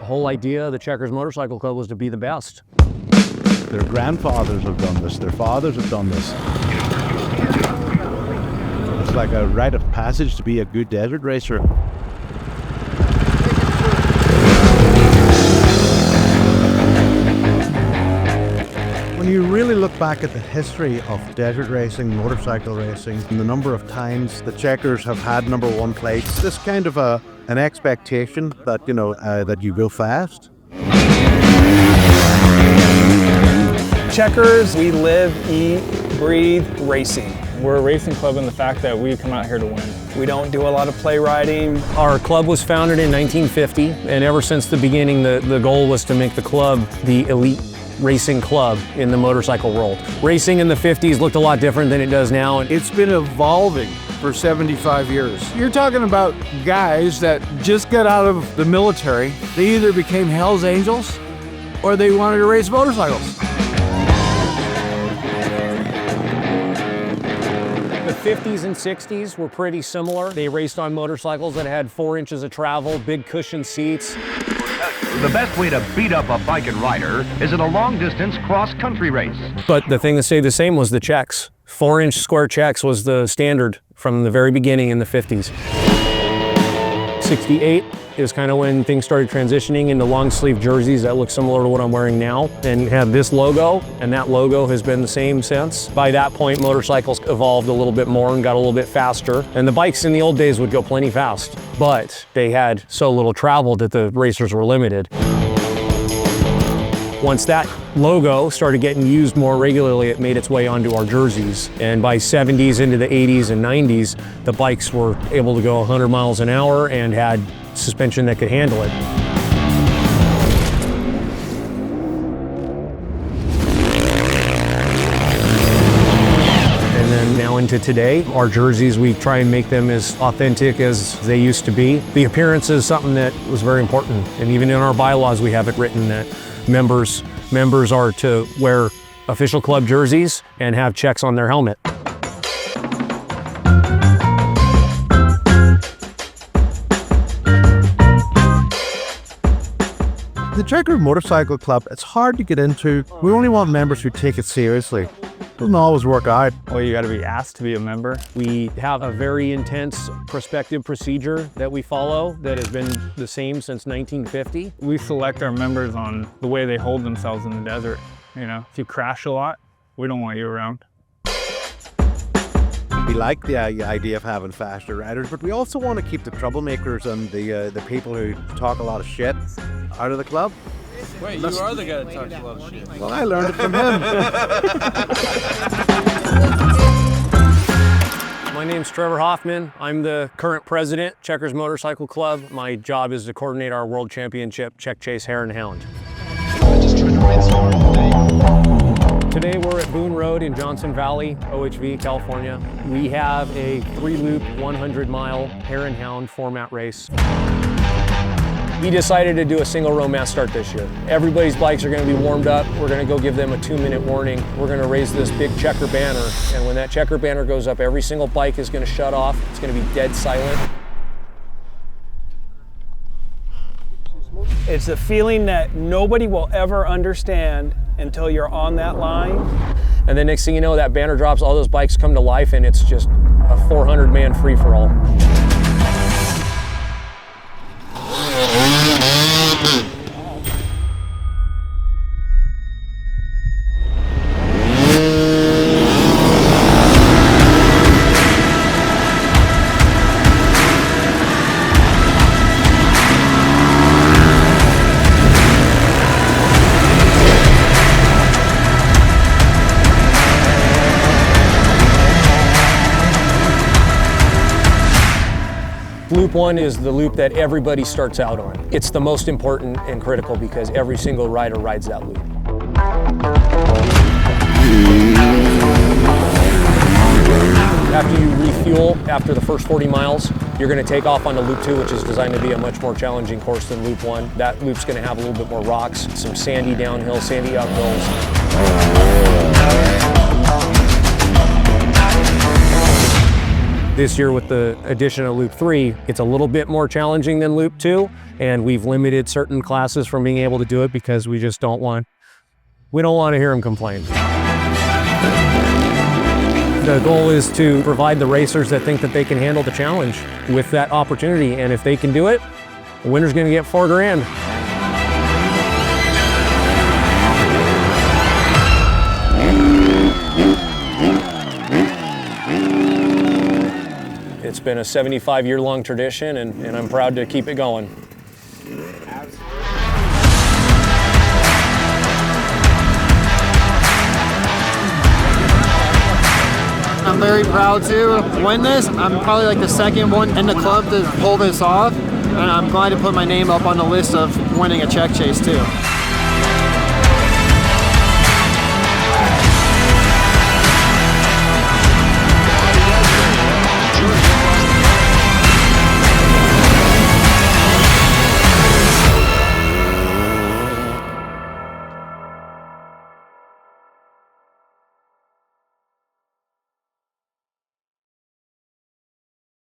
whole idea of the Checkers Motorcycle Club was to be the best. Their grandfathers have done this, their fathers have done this. It's like a rite of passage to be a good desert racer. When you really look back at the history of desert racing, motorcycle racing, and the number of times the Checkers have had #1 plates, this kind of an expectation that, that you go fast. Checkers, we live, eat, breathe racing. We're a racing club in the fact that we come out here to win. We don't do a lot of play riding. Our club was founded in 1950, and ever since the beginning, the goal was to make the club the elite racing club in the motorcycle world. Racing in the 50s looked a lot different than it does now. It's been evolving for 75 years. You're talking about guys that just got out of the military. They either became Hell's Angels or they wanted to race motorcycles. The 50s and 60s were pretty similar. They raced on motorcycles that had 4 inches of travel, big cushion seats. The best way to beat up a bike and rider is in a long-distance cross-country race. But the thing that stayed the same was the checks. 4-inch square checks was the standard from the very beginning in the 50s. 68 is kind of when things started transitioning into long sleeve jerseys that look similar to what I'm wearing now and have this logo, and that logo has been the same since. By that point, motorcycles evolved a little bit more and got a little bit faster, and the bikes in the old days would go plenty fast, but they had so little travel that the racers were limited. Once that logo started getting used more regularly, it made its way onto our jerseys. And by 70s into the 80s and 90s, the bikes were able to go 100 miles an hour and had suspension that could handle it. And then now into today, our jerseys, we try and make them as authentic as they used to be. The appearance is something that was very important. And even in our bylaws, we have it written that members are to wear official club jerseys and have checks on their helmet. The Checkers Motorcycle Club, it's hard to get into. We only want members who take it seriously. It doesn't always work out. Well, you gotta be asked to be a member. We have a very intense prospective procedure that we follow that has been the same since 1950. We select our members on the way they hold themselves in the desert. If you crash a lot, we don't want you around. We like the idea of having faster riders, but we also want to keep the troublemakers and the people who talk a lot of shit out of the club. Wait, you are the guy that talks a lot of shit. Well, I learned it from him. My name's Trevor Hoffman. I'm the current president, Checkers Motorcycle Club. My job is to coordinate our World Championship Check Chase Hare Hound. Today we're at Boone Road in Johnson Valley, OHV, California. We have a 3-loop, 100-mile Hare Hound format race. We decided to do a single row mass start this year. Everybody's bikes are going to be warmed up. We're going to go give them a 2-minute warning. We're going to raise this big checker banner, and when that checker banner goes up, every single bike is going to shut off. It's going to be dead silent. It's a feeling that nobody will ever understand until you're on that line. And then next thing you know, that banner drops, all those bikes come to life, and it's just a 400-man free-for-all. Loop 1 is the loop that everybody starts out on. It's the most important and critical because every single rider rides that loop. After you refuel, after the first 40 miles, you're going to take off onto Loop 2, which is designed to be a much more challenging course than Loop 1. That loop's going to have a little bit more rocks, some sandy downhill, sandy uphills. This year with the addition of Loop 3, it's a little bit more challenging than Loop 2, and we've limited certain classes from being able to do it because we just don't want to hear them complain. The goal is to provide the racers that think that they can handle the challenge with that opportunity, and if they can do it, the winner's going to get $4 grand. It's been a 75-year-long tradition, and I'm proud to keep it going. I'm very proud to win this. I'm probably like the second one in the club to pull this off, and I'm glad to put my name up on the list of winning a check chase too.